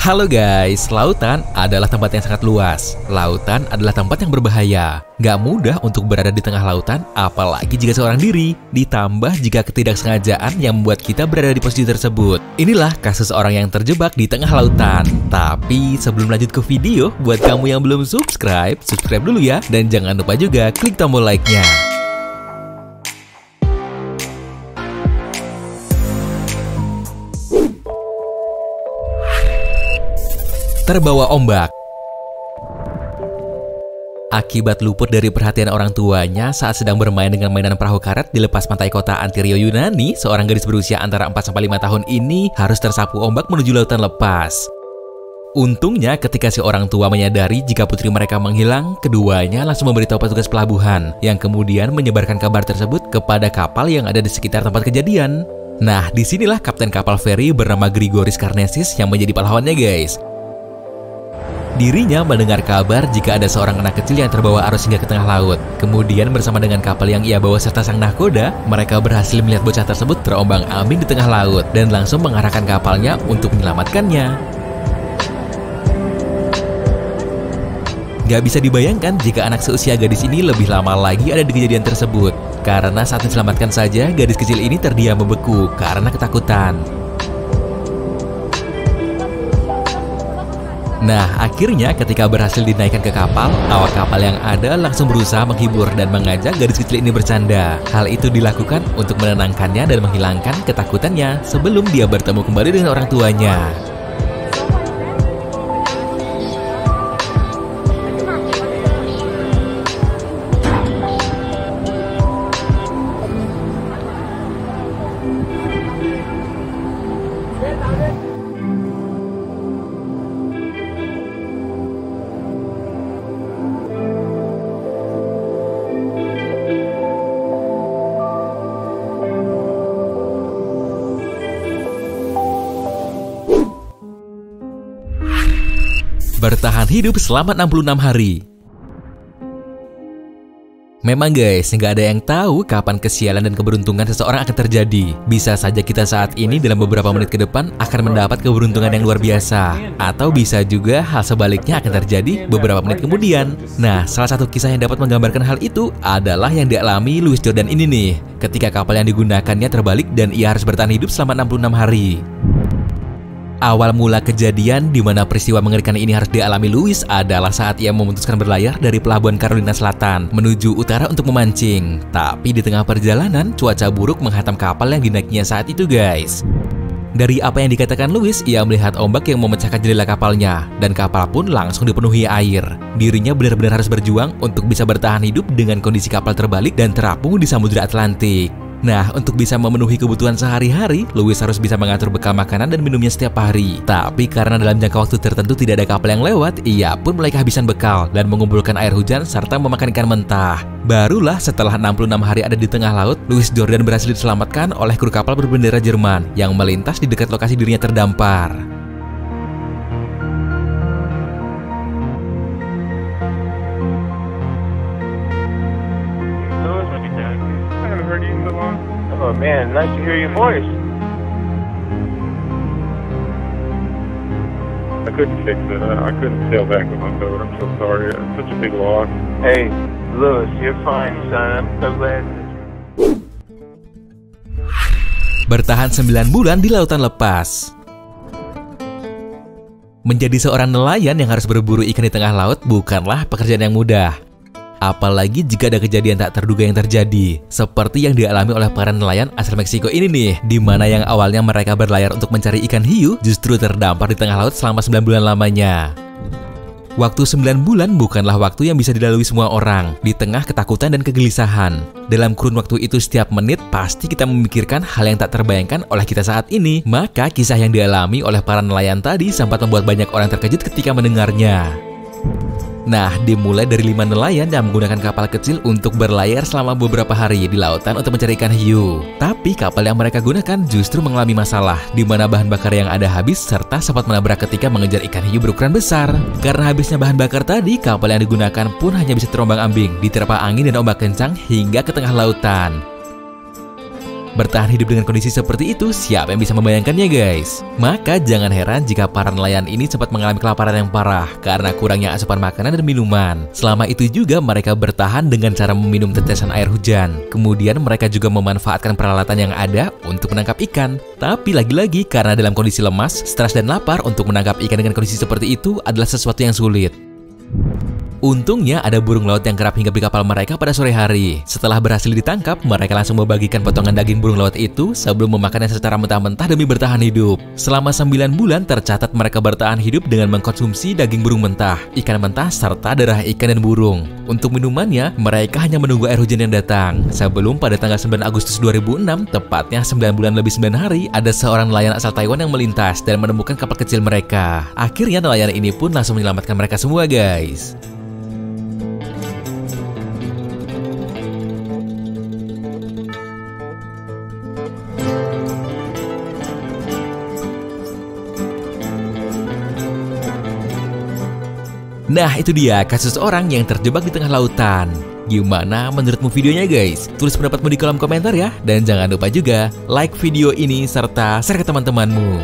Halo guys, lautan adalah tempat yang sangat luas. Lautan adalah tempat yang berbahaya. Gak mudah untuk berada di tengah lautan, apalagi jika seorang diri. Ditambah jika ketidaksengajaan yang membuat kita berada di posisi tersebut. Inilah kasus orang yang terjebak di tengah lautan. Tapi sebelum lanjut ke video, buat kamu yang belum subscribe dulu ya. Dan jangan lupa juga klik tombol like-nya. Terbawa ombak. Akibat luput dari perhatian orang tuanya saat sedang bermain dengan mainan perahu karet di lepas pantai kota Antirio Yunani, seorang gadis berusia antara 4-5 tahun ini harus tersapu ombak menuju lautan lepas. Untungnya ketika si orang tua menyadari jika putri mereka menghilang, keduanya langsung memberitahu petugas pelabuhan yang kemudian menyebarkan kabar tersebut kepada kapal yang ada di sekitar tempat kejadian. Nah, disinilah kapten kapal feri bernama Grigoris Karnesis yang menjadi pahlawannya guys. Dirinya mendengar kabar jika ada seorang anak kecil yang terbawa arus hingga ke tengah laut. Kemudian bersama dengan kapal yang ia bawa serta sang nahkoda, mereka berhasil melihat bocah tersebut terombang-ambing di tengah laut dan langsung mengarahkan kapalnya untuk menyelamatkannya. Gak bisa dibayangkan jika anak seusia gadis ini lebih lama lagi ada di kejadian tersebut. Karena saat diselamatkan saja, gadis kecil ini terdiam membeku karena ketakutan. Nah, akhirnya ketika berhasil dinaikkan ke kapal, awak kapal yang ada langsung berusaha menghibur dan mengajak gadis kecil ini bercanda. Hal itu dilakukan untuk menenangkannya dan menghilangkan ketakutannya sebelum dia bertemu kembali dengan orang tuanya. Bertahan hidup selama 66 hari. Memang guys, nggak ada yang tahu kapan kesialan dan keberuntungan seseorang akan terjadi. Bisa saja kita saat ini dalam beberapa menit ke depan akan mendapat keberuntungan yang luar biasa. Atau bisa juga hal sebaliknya akan terjadi beberapa menit kemudian. Nah, salah satu kisah yang dapat menggambarkan hal itu adalah yang dialami Louis Jordan ini nih. Ketika kapal yang digunakannya terbalik dan ia harus bertahan hidup selama 66 hari. Awal mula kejadian di mana peristiwa mengerikan ini harus dialami Louis adalah saat ia memutuskan berlayar dari pelabuhan Carolina Selatan menuju utara untuk memancing. Tapi di tengah perjalanan, cuaca buruk menghantam kapal yang dinaiknya saat itu guys. Dari apa yang dikatakan Louis, ia melihat ombak yang memecahkan jendela kapalnya dan kapal pun langsung dipenuhi air. Dirinya benar-benar harus berjuang untuk bisa bertahan hidup dengan kondisi kapal terbalik dan terapung di Samudra Atlantik. Nah, untuk bisa memenuhi kebutuhan sehari-hari, Louis harus bisa mengatur bekal makanan dan minumnya setiap hari. Tapi karena dalam jangka waktu tertentu tidak ada kapal yang lewat, ia pun mulai kehabisan bekal dan mengumpulkan air hujan serta memakan ikan mentah. Barulah setelah 66 hari ada di tengah laut, Louis Jordan berhasil diselamatkan oleh kru kapal berbendera Jerman yang melintas di dekat lokasi dirinya terdampar. Oh man, nice to hear your voice. I couldn't fix it. I couldn't sail back with my boat. I'm so sorry. It's such a big loss. Hey, Louis, you're fine, son. I'm so glad. Bertahan 9 bulan di lautan lepas. Menjadi seorang nelayan yang harus berburu ikan di tengah laut bukanlah pekerjaan yang mudah. Apalagi jika ada kejadian tak terduga yang terjadi, seperti yang dialami oleh para nelayan asal Meksiko ini nih, di mana yang awalnya mereka berlayar untuk mencari ikan hiu, justru terdampar di tengah laut selama 9 bulan lamanya. Waktu 9 bulan bukanlah waktu yang bisa dilalui semua orang, di tengah ketakutan dan kegelisahan. Dalam kurun waktu itu setiap menit, pasti kita memikirkan hal yang tak terbayangkan oleh kita saat ini. Maka kisah yang dialami oleh para nelayan tadi sempat membuat banyak orang terkejut ketika mendengarnya. Nah, dimulai dari 5 nelayan yang menggunakan kapal kecil untuk berlayar selama beberapa hari di lautan untuk mencari ikan hiu. Tapi kapal yang mereka gunakan justru mengalami masalah, di mana bahan bakar yang ada habis serta sempat menabrak ketika mengejar ikan hiu berukuran besar. Karena habisnya bahan bakar tadi, kapal yang digunakan pun hanya bisa terombang-ambing, diterpa angin dan ombak kencang hingga ke tengah lautan. Bertahan hidup dengan kondisi seperti itu, siapa yang bisa membayangkannya guys? Maka jangan heran jika para nelayan ini sempat mengalami kelaparan yang parah karena kurangnya asupan makanan dan minuman. Selama itu juga mereka bertahan dengan cara meminum tetesan air hujan. Kemudian mereka juga memanfaatkan peralatan yang ada untuk menangkap ikan. Tapi lagi-lagi karena dalam kondisi lemas, stres dan lapar, untuk menangkap ikan dengan kondisi seperti itu adalah sesuatu yang sulit. Untungnya ada burung laut yang kerap hinggap di kapal mereka pada sore hari. Setelah berhasil ditangkap, mereka langsung membagikan potongan daging burung laut itu sebelum memakannya secara mentah-mentah demi bertahan hidup. Selama 9 bulan tercatat mereka bertahan hidup dengan mengkonsumsi daging burung mentah, ikan mentah, serta darah ikan dan burung. Untuk minumannya, mereka hanya menunggu air hujan yang datang. Sebelum pada tanggal 9 Agustus 2006, tepatnya 9 bulan lebih 9 hari, ada seorang nelayan asal Taiwan yang melintas dan menemukan kapal kecil mereka. Akhirnya nelayan ini pun langsung menyelamatkan mereka semua guys. Nah, itu dia kasus orang yang terjebak di tengah lautan. Gimana menurutmu videonya guys? Tulis pendapatmu di kolom komentar ya. Dan jangan lupa juga like video ini serta share ke teman-temanmu.